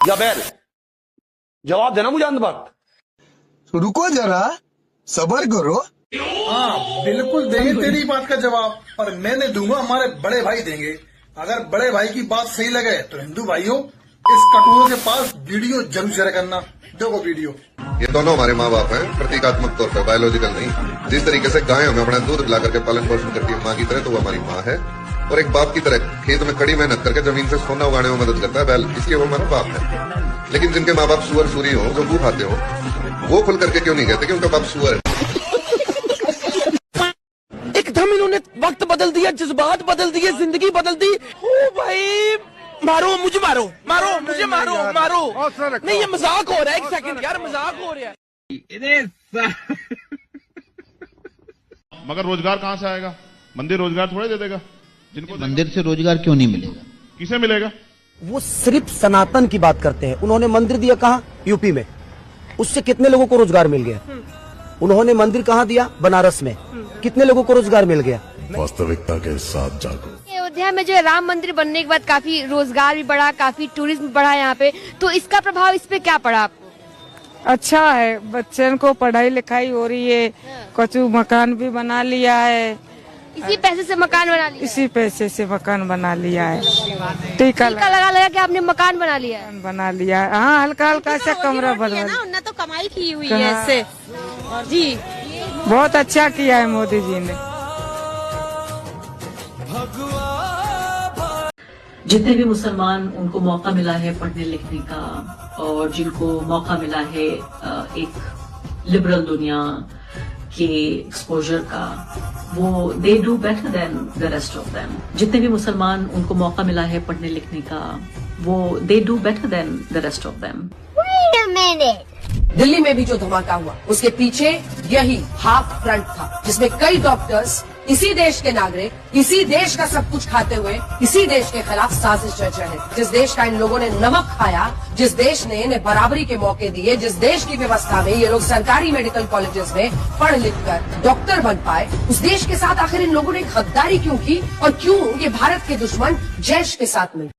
या बैल? जवाब देना मुझे अंध वक्त। रुको जरा, सबर करो। हाँ बिल्कुल देंगे तेरी बात का जवाब, पर मैं नहीं दूंगा, हमारे बड़े भाई देंगे। अगर बड़े भाई की बात सही लगे तो हिंदू भाइयों इस कटोरों के पास वीडियो जरूर शेयर करना। देखो वीडियो। ये दोनों हमारे माँ बाप हैं, प्रतीकात्मक तौर पर, बायोलॉजिकल नहीं। जिस तरीके से गाय हमें अपना दूध पिला करके पालन पोषण करती है माँ की तरह, तो वो हमारी माँ है। और एक बाप की तरह खेत में कड़ी मेहनत करके जमीन से सोना उगाने में मदद करता है बैल, इसलिए वो हमारा बाप है। लेकिन जिनके माँ बाप सुअर सूरी हो, जो गू खाते हो, वो खुल करके क्यों नहीं कहते कि उनका बाप सुअर है? एकदम इन्होंने वक्त बदल दिया, जज्बात बदल दिए, जिंदगी बदल दी। ओ भाई, मारो मुझे, मारो मारो मुझे, मारो मारो। नहीं ये मजाक हो रहा है, एक सेकंड यार, मजाक हो रहा है। मगर रोजगार कहाँ से आएगा? मंदिर रोजगार थोड़े दे देगा। जिनको मंदिर से रोजगार क्यों नहीं मिलेगा? किसे मिलेगा? वो सिर्फ सनातन की बात करते हैं। उन्होंने मंदिर दिया कहाँ? यूपी में। उससे कितने लोगों को रोजगार मिल गया? उन्होंने मंदिर कहाँ दिया? बनारस में। कितने लोगों को रोजगार मिल गया? वास्तविकता के साथ जागो। अयोध्या में जो है राम मंदिर बनने के बाद काफी रोजगार भी बढ़ा, काफी टूरिज्म बढ़ा यहाँ पे, तो इसका प्रभाव इस पे क्या पड़ा आपको? अच्छा है, बच्चों को पढ़ाई लिखाई हो रही है, कचू मकान भी बना लिया है। इसी पैसे से मकान बना लिया? इसी पैसे से मकान बना लिया है। टीका लगा कि आपने मकान बना लिया है? बना लिया है, हाँ, हल्का हल्का सा कमरा बनवा। उन्होंने तो कमाई की हुई है इससे जी। बहुत अच्छा किया है मोदी जी ने। जितने भी मुसलमान उनको मौका मिला है पढ़ने लिखने का, और जिनको मौका मिला है एक लिबरल दुनिया के एक्सपोजर का, वो they do better than the rest of them. जितने भी मुसलमान उनको मौका मिला है पढ़ने लिखने का, वो they do better than the rest of them. Delhi में भी जो धमाका हुआ, उसके पीछे यही हाफ फ्रंट था, जिसमें कई डॉक्टर्स, इसी देश के नागरिक, इसी देश का सब कुछ खाते हुए इसी देश के खिलाफ साजिश रच रहे। जिस देश का इन लोगों ने नमक खाया, जिस देश ने इन्हें बराबरी के मौके दिए, जिस देश की व्यवस्था में ये लोग सरकारी मेडिकल कॉलेजेस में पढ़ लिख कर डॉक्टर बन पाए, उस देश के साथ आखिर इन लोगों ने गद्दारी क्यों की, और क्यों ये भारत के दुश्मन जैश के साथ मिले?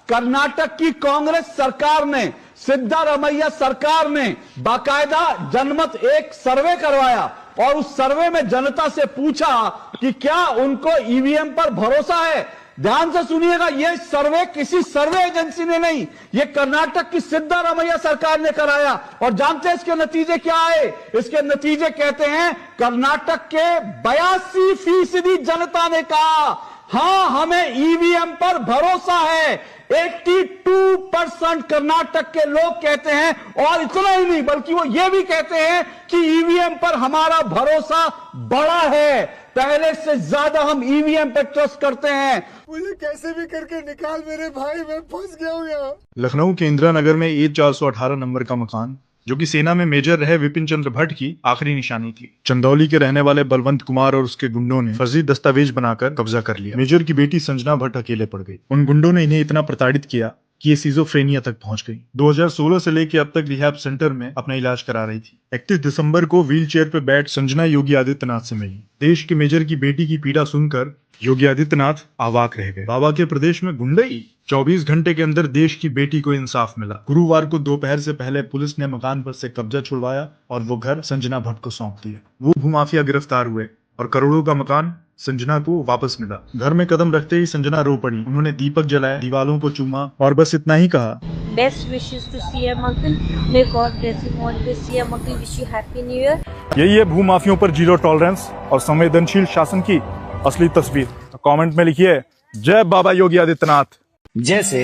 कर्नाटक की कांग्रेस सरकार ने, सिद्धारमैया सरकार ने बाकायदा जनमत एक सर्वे करवाया, और उस सर्वे में जनता से पूछा कि क्या उनको ईवीएम पर भरोसा है। ध्यान से सुनिएगा, ये सर्वे किसी सर्वे एजेंसी ने नहीं, ये कर्नाटक की सिद्धारमैया सरकार ने कराया। और जानते हैं इसके नतीजे क्या आए? इसके नतीजे कहते हैं कर्नाटक के 82% जनता ने कहा हाँ, हमें ईवीएम पर भरोसा है। 82% कर्नाटक के लोग कहते हैं, और इतना ही नहीं बल्कि वो ये भी कहते हैं कि ईवीएम पर हमारा भरोसा बढ़ा है, पहले से ज्यादा हम ईवीएम पर ट्रस्ट करते हैं। मुझे कैसे भी करके निकाल मेरे भाई, मैं फंस गया हूँ यहाँ। लखनऊ के इंदिरा नगर में E 418 नंबर का मकान, जो कि सेना में मेजर रहे विपिन चंद्र भट्ट की आखिरी निशानी थी। चंदौली के रहने वाले बलवंत कुमार और उसके गुंडों ने फर्जी दस्तावेज बनाकर कब्जा कर लिया। मेजर की बेटी संजना भट्ट अकेले पड़ गई। उन गुंडों ने इन्हें इतना प्रताड़ित किया कि ये सिजोफ्रेनिया तक पहुंच गई। 2016 से लेकर अब तक रिहैब सेंटर में अपना इलाज करा रही थी। 31 दिसंबर को व्हील चेयर पर बैठ संजना योगी आदित्यनाथ से मिली। देश के मेजर की बेटी की पीड़ा सुनकर योगी आदित्यनाथ अवाक रह गए। बाबा के प्रदेश में गुंडई। 24 घंटे के अंदर देश की बेटी को इंसाफ मिला। गुरुवार को दोपहर से पहले पुलिस ने मकान पर से कब्जा छुड़वाया और वो घर संजना भट्ट को सौंप दिया। वो भूमाफिया गिरफ्तार हुए और करोड़ों का मकान संजना को वापस मिला। घर में कदम रखते ही संजना रो पड़ी। उन्होंने दीपक जलाया, दीवालों को चूमा और बस इतना ही कहा, best wishes to CM uncle, may God bless you always, CM uncle wish you happy new year. यही है भूमाफियों पर जीरो टॉलरेंस और संवेदनशील शासन की असली तस्वीर। कमेंट में लिखिए जय बाबा योगी आदित्यनाथ। जैसे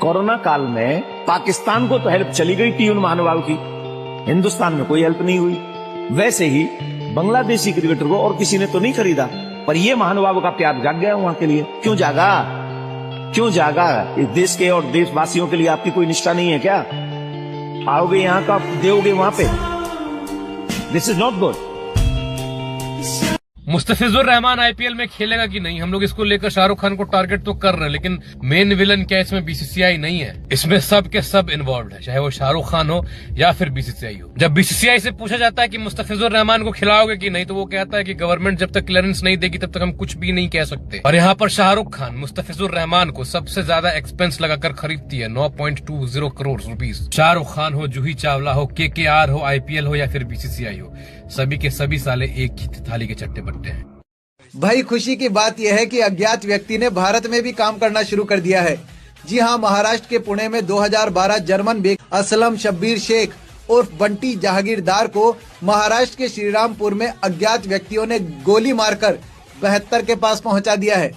कोरोना काल में पाकिस्तान को तो हेल्प चली गई थी उन महानुभाव की, हिंदुस्तान में कोई हेल्प नहीं हुई, वैसे ही बांग्लादेशी क्रिकेटर को और किसी ने तो नहीं खरीदा, पर ये महानुभाव का प्यार जाग गया वहां के लिए। क्यों जागा? क्यों जागा? इस देश के और देशवासियों के लिए आपकी कोई निष्ठा नहीं है क्या? आओगे यहाँ का, दोगे वहां पे? This is not good. Mustafizur Rahman IPL में खेलेगा कि नहीं, हम लोग इसको लेकर शाहरुख खान को टारगेट तो कर रहे हैं, लेकिन मेन विलन क्या इसमें बीसीसीआई नहीं है। इसमें सब के सब इन्वॉल्व है, चाहे वो शाहरुख खान हो या फिर बीसीसीआई हो। जब बीसीसीआई से पूछा जाता है कि मुस्तफिजुर रहमान को खिलाओगे कि नहीं, तो वो कहता है कि गवर्नमेंट जब तक क्लियरेंस नहीं देगी तब तक हम कुछ भी नहीं कह सकते। और यहाँ पर शाहरुख खान मुस्तफिजुर रहमान को सबसे ज्यादा एक्सपेंस लगाकर खरीदती है, 9.20 करोड़ रुपीस। शाहरुख खान हो, जूही चावला हो, KKR हो, IPL हो या फिर बीसीसीआई हो, सभी के सभी साले एक ही थाली के चट्टे बट्टे हैं। भाई खुशी की बात यह है कि अज्ञात व्यक्ति ने भारत में भी काम करना शुरू कर दिया है। जी हां, महाराष्ट्र के पुणे में 2012 जर्मन बेग असलम शब्बीर शेख उर्फ बंटी जहागीरदार को महाराष्ट्र के श्रीरामपुर में अज्ञात व्यक्तियों ने गोली मारकर 72 के पास पहुंचा दिया है।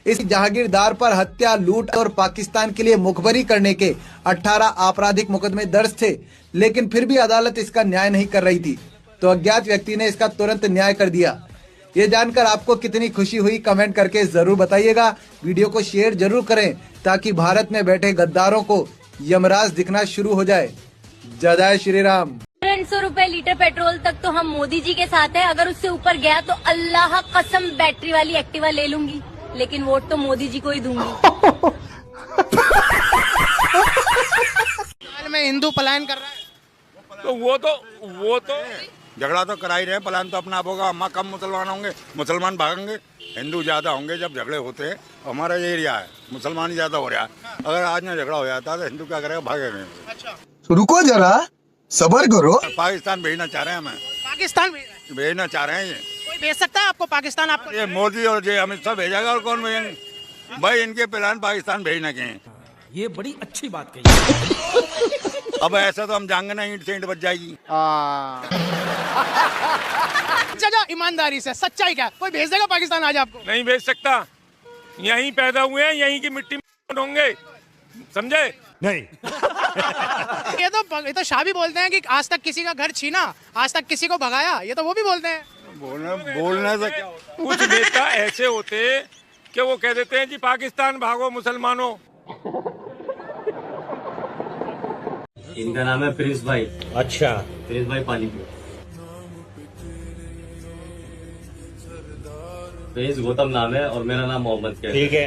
इस जहागीरदार पर हत्या, लूट और पाकिस्तान के लिए मुखबरी करने के 18 आपराधिक मुकदमे दर्ज थे, लेकिन फिर भी अदालत इसका न्याय नहीं कर रही थी, तो अज्ञात व्यक्ति ने इसका तुरंत न्याय कर दिया। ये जानकर आपको कितनी खुशी हुई कमेंट करके जरूर बताइएगा। वीडियो को शेयर जरूर करें ताकि भारत में बैठे गद्दारों को यमराज दिखना शुरू हो जाए। जय श्री राम। 300 रुपए लीटर पेट्रोल तक तो हम मोदी जी के साथ हैं, अगर उससे ऊपर गया तो अल्लाह कसम बैटरी वाली एक्टिवा ले लूंगी, लेकिन वोट तो मोदी जी को ही दूंगी। में हिंदू पलायन कर रहा है, तो वो तो झगड़ा तो करा ही रहे, पलायन तो अपना आप होगा। हम कम मुसलमान होंगे, मुसलमान भागेंगे, हिंदू ज्यादा होंगे। जब झगड़े होते हैं, हमारा ये एरिया है, मुसलमान ज्यादा हो रहा है। अगर आज ना झगड़ा हो जाता तो हिंदू क्या करेगा, भागेंगे। अच्छा, रुको जरा, सबर करो। पाकिस्तान भेजना चाह रहे हैं, हमें पाकिस्तान भेजना चाह रहे हैं। ये कोई भेज सकता है आपको पाकिस्तान? आपको ये मोदी और ये अमित शाह भेजेगा, और कौन भेजेंगे भाई? इनके प्लान पाकिस्तान भेजने के हैं। ये बड़ी अच्छी बात कही। अब ऐसा तो हम जाएंगे ना, ईंट से ईंट बच जाएगी। अच्छा, ईमानदारी से सच्चाई क्या, कोई भेज देगा पाकिस्तान आज आपको? नहीं भेज सकता, यहीं पैदा हुए हैं, यहीं की मिट्टी में होंगे, समझे? नहीं। ये तो शाह भी बोलते हैं कि आज तक किसी का घर छीना, आज तक किसी को भगाया, ये तो वो भी बोलते हैं। बोलने से क्या होता है? कुछ नेता ऐसे होते कि वो कह देते हैं जी पाकिस्तान भागो मुसलमानों। इनका नाम है प्रिंस भाई। अच्छा, प्रिंस भाई पानीपुर। प्रिंस गौतम नाम है और मेरा नाम मोहम्मद है। ठीक है।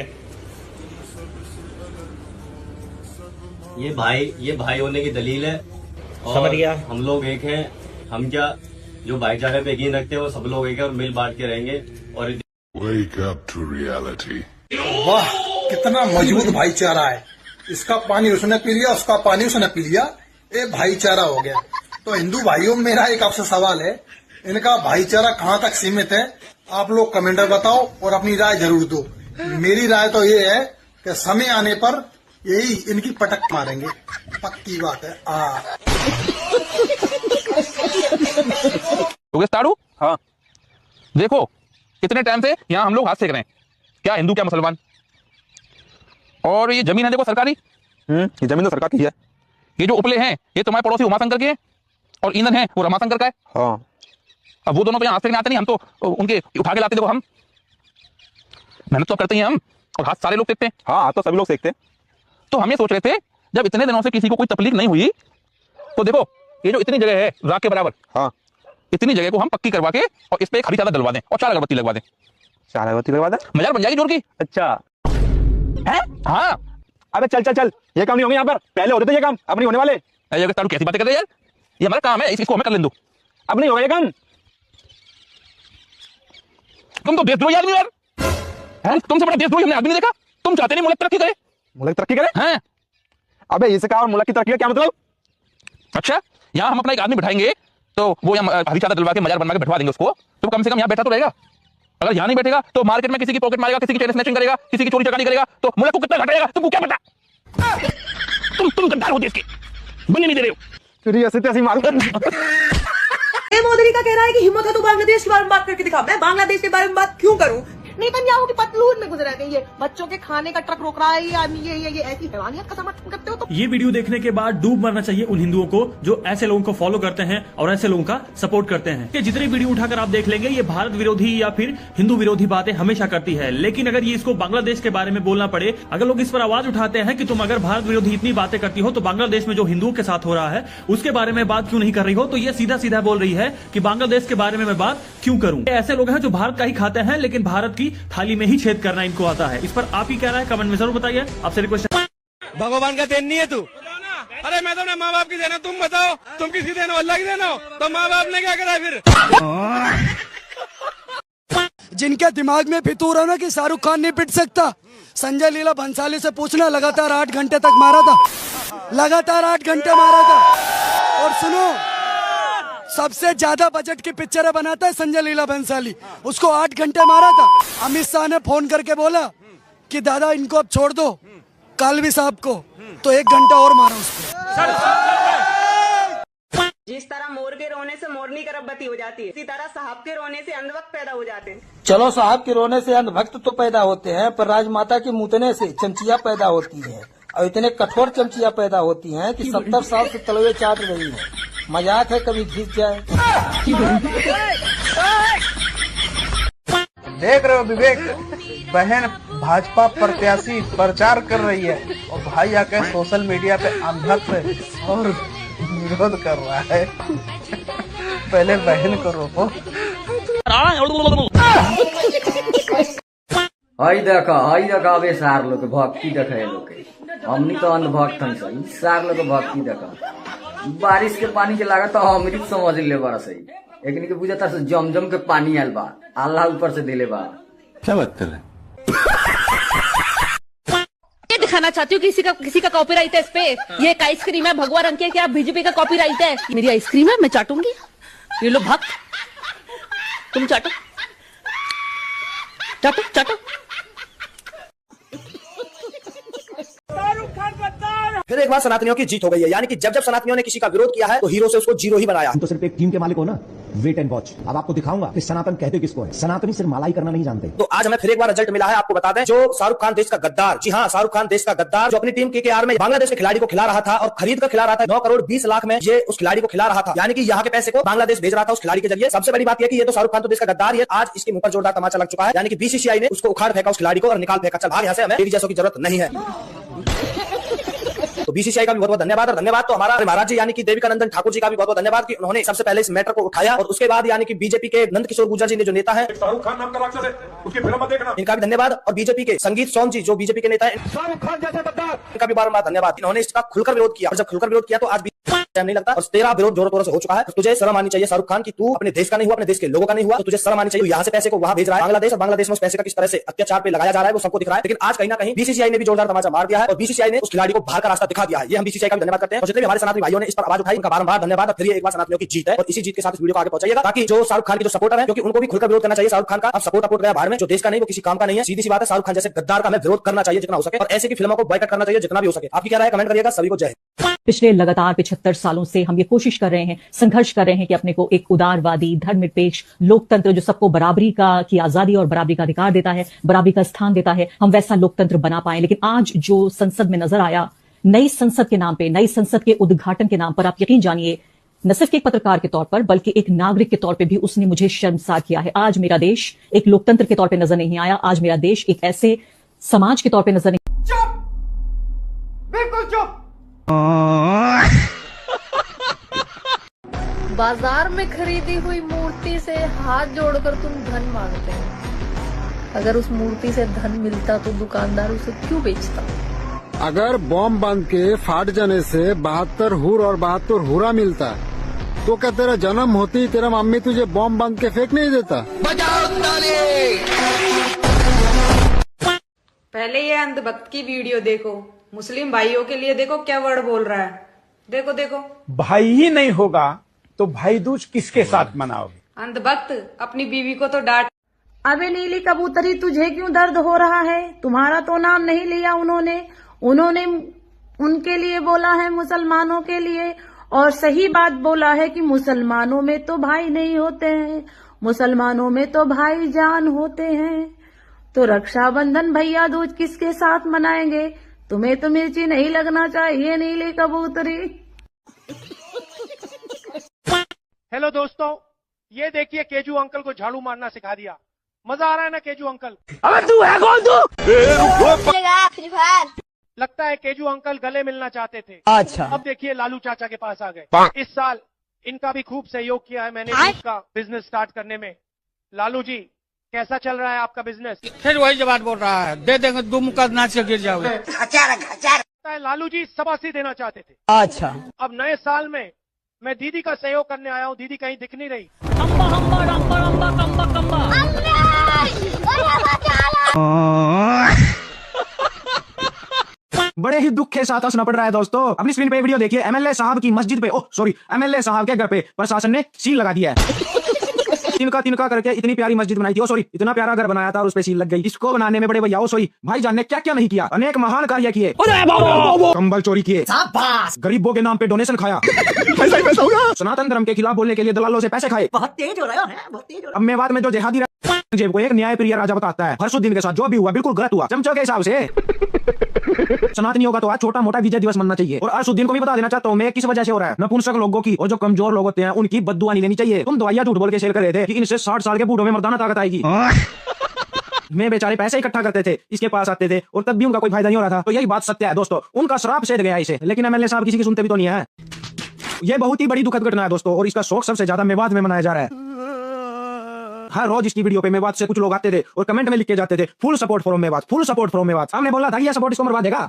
ये भाई होने की दलील है। समझ गया। हम लोग एक हैं। हम क्या, जो भाईचारे पे यकीन रखते हैं वो सब लोग एक है और मिल बांट के रहेंगे। और Wake up to reality. वाह, कितना मजबूत भाईचारा है। इसका पानी उसने पी लिया, उसका पानी उसने पी लिया, ये भाईचारा हो गया। तो हिंदू भाइयों, मेरा एक आपसे सवाल है, इनका भाईचारा कहाँ तक सीमित है? आप लोग कमेंट में बताओ और अपनी राय जरूर दो। मेरी राय तो ये है कि समय आने पर यही इनकी पटक मारेंगे, पक्की बात है। ताड़ू, हाँ देखो कितने टाइम से यहाँ हम लोग हाथ सेक रहे हैं, क्या हिंदू क्या मुसलमान। और ये जमीन है देखो सरकारी, ये जमीन तो सरकार की है। ये जो उपले हैं ये तुम्हारे पड़ोसी उमाशंकर के हैं, और ईंधन है वो रमाशंकर का है। हाँ, अब वो दोनों तो यहाँ हाथ सेकने आते नहीं, हम तो उनके उठा के लाते। देखो हम मेहनत तो करते ही हम, और हाथ सारे लोग सेकते हैं। हाँ, हाथ तो सभी लोग सेकते हैं। तो हम ये सोच रहे थे जब इतने दिनों से किसी को कोई तकलीफ नहीं हुई, तो देखो ये जो इतनी जगह है राख के बराबर, हाँ इतनी जगह को हम पक्की करवा के और इस पे एक हरी चादर डलवा दें और 4 अगरबत्ती लगवा दें। 4 अगरबत्ती लगवा दें, मजार बन जाएगी जोर की। अच्छा है? हाँ। अबे चल चल चल, ये काम नहीं होंगे यहाँ पर, पहले होते थे ये काम, अब नहीं होने वाले। तारू कैसी बातें कर रहे यार, ये हमारा काम है, इसको हमें कर लें दो। अब नहीं होगा ये काम। तुम तो देशद्रोही आदमी यार, तुमसे बड़ा देशद्रोही हमने आदमी नहीं देखा। तुम चाहते नहीं मुल्क तरक्की करे? मुल्क तरक्की करे? हाँ। अबे इसे कहा, और मुल्क की तरक्की का क्या मतलब? अच्छा, यहाँ हम अपना एक आदमी बिठाएंगे तो वो यहाँ हरी चादर डलवा के मजार बनवा के बैठवा देंगे उसको, तो कम से कम यहाँ बैठा तो रहेगा। अगर यहाँ नहीं बैठेगा तो मार्केट में किसी की पॉकेट मारेगा, किसी की चेन स्नैचिंग करेगा, किसी की चोरी चकारी करेगा, तो मुल्क को कितना घटाएगा तुमको क्या पता? तुम गद्दार हो देश के, बनने नहीं दे रहे हो। मोदी का कहना है कि हिम्मत है तो बांग्लादेश के बारे में बात करके दिखा। मैं बांग्लादेश के बारे में बात क्यों करूं? नेतन्याहू की पतलून में गुजर गई है, बच्चों के खाने का ट्रक रोक रहा है, ये ऐसी हैवानियत का समर्थन करते हो तो। ये वीडियो देखने के बाद डूब मरना चाहिए उन हिंदुओं को जो ऐसे लोगों को फॉलो करते हैं और ऐसे लोगों का सपोर्ट करते हैं। कि जितनी वीडियो उठाकर आप देख लेंगे ये भारत विरोधी या फिर हिंदू विरोधी बातें हमेशा करती है, लेकिन अगर ये इसको बांग्लादेश के बारे में बोलना पड़े, अगर लोग इस पर आवाज उठाते हैं कि तुम अगर भारत विरोधी इतनी बातें करती हो तो बांग्लादेश में जो हिंदुओं के साथ हो रहा है उसके बारे में बात क्यों नहीं कर रही हो, तो ये सीधा सीधा बोल रही है कि बांग्लादेश के बारे में मैं बात क्यों करूं। ऐसे लोग हैं जो भारत का ही खाते हैं लेकिन भारत की थाली में ही छेद करना इनको आता है। इस पर आप ही कह रहा है, कमेंट में जरूर बताइए। आपसे रिक्वेस्ट, भगवान का देन नहीं है तू। अरे मैं तो अपने माँ बाप की देना, तुम बताओ तुम किसकी देना? अल्लाह की देना हो तो माँ बाप ने क्या करा फिर? जिनके दिमाग में फितूर है ना कि शाहरुख खान नहीं पिट सकता, संजय लीला भंसाली से पूछना, लगातार 8 घंटे तक मारा था, लगातार 8 घंटे मारा था। और सुनो, सबसे ज्यादा बजट की पिक्चरें बनाता है संजय लीला भंसाली, उसको 8 घंटे मारा था। अमित शाह ने फोन करके बोला कि दादा इनको अब छोड़ दो, कालवी साहब को, तो 1 घंटा और मारा उसको। जिस तरह मोर के रोने से मोरनी गर्भवती हो जाती है, इसी तरह साहब के रोने से अंधभक्त पैदा हो जाते हैं। चलो साहब के रोने से अंधभक्त तो पैदा होते हैं, पर राजमाता के मुतने से चमचिया पैदा होती है, और इतने कठोर चमचिया पैदा होती हैं कि 70 साल से तलवे चाट रही है। मजाक है, कभी घिस जाए। देख रहे हो विवेक, बहन भाजपा प्रत्याशी प्रचार कर रही है और भाई आकर सोशल मीडिया पे अंधभक्त और विरोध कर रहा है। पहले बहन को रोको। हई देखा अबे सार लोग भक्ति देखा है लोग, हमनी तो अंधभक्त हैं सही, सार लोग भक्ति देखा। बारिश के पानी के लागत तो अमृत समझ ले बड़ा सही, एक के बुझा से जम के पानी आयल बा, अल्लाह ऊपर से दिले बा। क्या बात कर रहे हैं? दिखाना चाहती हूँ किसी का कॉपीराइट है इस पे। ये एक आइसक्रीम है भगवा रंग की, क्या बीजेपी का कॉपीराइट है? मेरी आइसक्रीम है, मैं चाटूंगी। ये लो भक्त, तुम चाटो चाटो चाटो। फिर एक बार सनातनियों की जीत हो गई है, यानी कि जब जब सनातनियों ने किसी का विरोध किया है तो हीरो से उसको जीरो ही बनाया। तो सिर्फ एक टीम के मालिक हो ना, वेट एंड वॉच। अब आपको दिखाऊंगा कि सनातन कहते किसको है। सनातनी सिर्फ मलाई करना नहीं जानते। तो आज हमें फिर एक बार रिजल्ट मिला है, आपको बता दें। जो शाहरुख खान देश का गद्दार, जी हाँ शाहरुख खान देश का गद्दार, जो अपनी टीम KKR में बांग्लादेश के खिलाड़ी को खिला रहा था और खरीद कर खिला रहा था, 9 करोड़ 20 लाख में ये उस खिलाड़ी को खिला रहा था, यानी कि यहाँ के पैसे को बांग्लादेश भेज रहा था उस खिलाड़ी के जरिए। सबसे बड़ी बात यह कि ये तो शाहरुख खान तो देश का गद्दार है, आज इसके मुंह पर जोरदार तमाचा लग चुका है, यानी कि BCCI ने उसको उखाड़ फेंका उस खिलाड़ी को और निकाल फेंका, चल भाग यहाँ से, हमें टीवी जैसों की जरूरत नहीं है। तो BCCI का भी बहुत बहुत धन्यवाद, और धन्यवाद तो हमारा महाराज जी यानी कि देविकानंदन ठाकुर जी का भी बहुत बहुत धन्यवाद कि उन्होंने सबसे पहले इस मैटर को उठाया, और उसके बाद यानी कि बीजेपी के नंद किशोर गुर्जर जी ने जो नेता है, शाहरुख खान नाम का राक्षस है, उसकी फिल्म मत देखना, इनका भी धन्यवाद। और बीजेपी के संगीत सोम जी जो बीजेपी के नेता है, शाहरुख खान जैसे गद्दार, इनका भी बार-बार धन्यवाद। इन्होंने इसका खुलकर विरोध किया, और जब खुलकर विरोध किया तो आज टाइम नहीं लगता, और तेरा विरोध जोरों तोरों से हो चुका है। तो तुझे शर्म आनी चाहिए शाहरुख खान कि तू अपने देश का नहीं हुआ, अपने देश के लोगों का नहीं हुआ, तो तुझे शर्म आनी चाहिए। यहाँ से पैसे को वहाँ भेज रहा है बांग्लादेश, और बांग्लादेश में उस पैसे का किस तरह से अत्याचार पे लगाया जा रहा है वो सबको दिख रहा है। लेकिन आज कहीं ना कहीं BCCI ने भी जोरदार तमाचा मार दिया है, और BCCI ने उस खिलाड़ी को बाहर का रास्ता दिखा दिया है। ये हम BCCI का भी धन्यवाद करते हैं, और जितने भी हमारे सनातनी भाइयों ने इस पर आवाज उठाई उनका बारंबार धन्यवाद। फिर ये एक बार सनातनियों की जीत है, और इसी जीत के साथ इस वीडियो को आगे पहुंचाइएगा, ताकि जो शाहरुख खान के जो सपोर्टर है, क्योंकि उनको भी खुलकर विरोध करना चाहिए शाहरुख खान का। अब सपोर्ट गया बाहर में, जो देश का नहीं वो किसी काम का नहीं है, सीधी सी बात है। शाहरुख खान जैसे गद्दार का हमें विरोध करना चाहिए जितना हो सके, और ऐसे की फिल्मों को बॉयकॉट करना चाहिए जितना भी हो सके। आपकी क्या राय है कमेंट करिएगा। सभी को जय। पिछले लगातार 75 सालों से हम ये कोशिश कर रहे हैं, संघर्ष कर रहे हैं कि अपने को एक उदारवादी, धर्मनिरपेक्ष लोकतंत्र जो सबको बराबरी की आजादी और बराबरी का अधिकार देता है, बराबरी का स्थान देता है, हम वैसा लोकतंत्र बना पाए। लेकिन आज जो संसद में नजर आया, नई संसद के नाम पे, नई संसद के उद्घाटन के नाम पर, आप यकीन जानिए न सिर्फ एक पत्रकार के तौर पर बल्कि एक नागरिक के तौर पे भी उसने मुझे शर्मसार किया है। आज मेरा देश एक लोकतंत्र के तौर पे नजर नहीं आया, आज मेरा देश एक ऐसे समाज के तौर पे नजर नहीं। चुप, बिल्कुल चुप। बाजार में खरीदी हुई मूर्ति से हाथ जोड़कर तुम धन मांगते हो, अगर उस मूर्ति से धन मिलता तो दुकानदार उसे क्यों बेचता? अगर बॉम्ब बांध के फाट जाने से 72 हुर और 72 हुरा मिलता तो क्या तेरा जन्म होती तेरा मम्मी तुझे बॉम्ब बांध के फेंक नहीं देता? पहले ये अंधभक्त की वीडियो देखो, मुस्लिम भाइयों के लिए देखो क्या वर्ड बोल रहा है। देखो देखो, भाई ही नहीं होगा तो भाई दूज किसके साथ मनाओगे? अंधभक्त अपनी बीवी को तो डांट। अबे नीली कबूतरी, तुझे क्यों दर्द हो रहा है? तुम्हारा तो नाम नहीं लिया उन्होंने उनके लिए बोला है, मुसलमानों के लिए, और सही बात बोला है कि मुसलमानों में तो भाई नहीं होते हैं, मुसलमानों में तो भाईजान होते हैं। तो रक्षाबंधन भैया दूज किसके साथ मनाएंगे? तुम्हें तो मिर्ची नहीं लगना चाहिए नीली कबूतरी। हेलो दोस्तों, ये देखिए केजू अंकल को झाड़ू मारना सिखा दिया। मजा आ रहा है ना केजू अंकल? अबे तू है कौन तू? लगता है केजू अंकल गले मिलना चाहते थे। अच्छा। अब देखिए लालू चाचा के पास आ गए। इस साल इनका भी खूब सहयोग किया है मैंने इसका बिजनेस स्टार्ट करने में। लालू जी, कैसा चल रहा है आपका बिजनेस? फिर वही जवाब बोल रहा है, दे देंगे दो मुक्का नाच के गिर जाओगे। लगता है लालू जी सबासी देना चाहते थे। अच्छा। अब नए साल में मैं दीदी का सहयोग करने आया हूँ। दीदी कहीं दिख नहीं रही। बड़े ही दुख के साथ हंसना पड़ रहा है दोस्तों। अपनी स्क्रीन पे वीडियो देखिए। एमएलए साहब की मस्जिद पे, एमएलए साहब के घर पे प्रशासन ने सील लगा दिया है। तिनका करके इतनी प्यारी मस्जिद बनाई थी, इतना प्यारा घर बनाया था और उस पे सील लग गई। इसको बनाने में बड़े भैया भाईजान ने क्या क्या नहीं किया। अनेक महान कार्य किए, कंबल चोरी किए, गरीबों के नाम पे डोनेशन खाया, सनातन धर्म के खिलाफ बोलने के लिए दलालों से पैसे खाए। बहुत तेज हो रहा है, बहुत तेज हो रहा है। अब मेवात में जो जेहादी जेब को एक न्याय प्रिय राजा बताता है, हर्षुद्दीन के साथ जो भी हुआ बिल्कुल गलत हुआ, चमचों के हिसाब से। सनातनियों का तो आज छोटा मोटा विजय दिवस मनना चाहिए। और अरशुद्दीन को भी बता देना चाहता हूँ मैं किस वजह से हो रहा है। नपुंसक लोगों की और जो कमजोर लोग होते हैं उनकी बद्दुआ नहीं लेनी चाहिए। तुम दवाइयां झूठ बोल के सेल कर रहे थे कि इनसे 60 साल के बूढ़ों में मर्दाना ताकत आएगी। मैं बेचारे पैसे इकट्ठा करते थे, इसके पास आते थे और तब भी उनका कोई फायदा नहीं हो रहा था। तो यही बात सत्य है दोस्तों, उनका श्राप सेध गया इसे। लेकिन एमएलए साहब किसी की सुनते भी तो नहीं है। ये बहुत ही बड़ी दुखद घटना है दोस्तों, और इसका शौक सबसे ज्यादा मेवात में मनाया जा रहा है। हर रोज इसकी वीडियो पे मेवात से कुछ लोग आते थे और कमेंट में लिख के जाते थे, full support from Mewat, full support from Mewat. हमने बोला था कि यह सपोर्ट इसको मरवा देगा।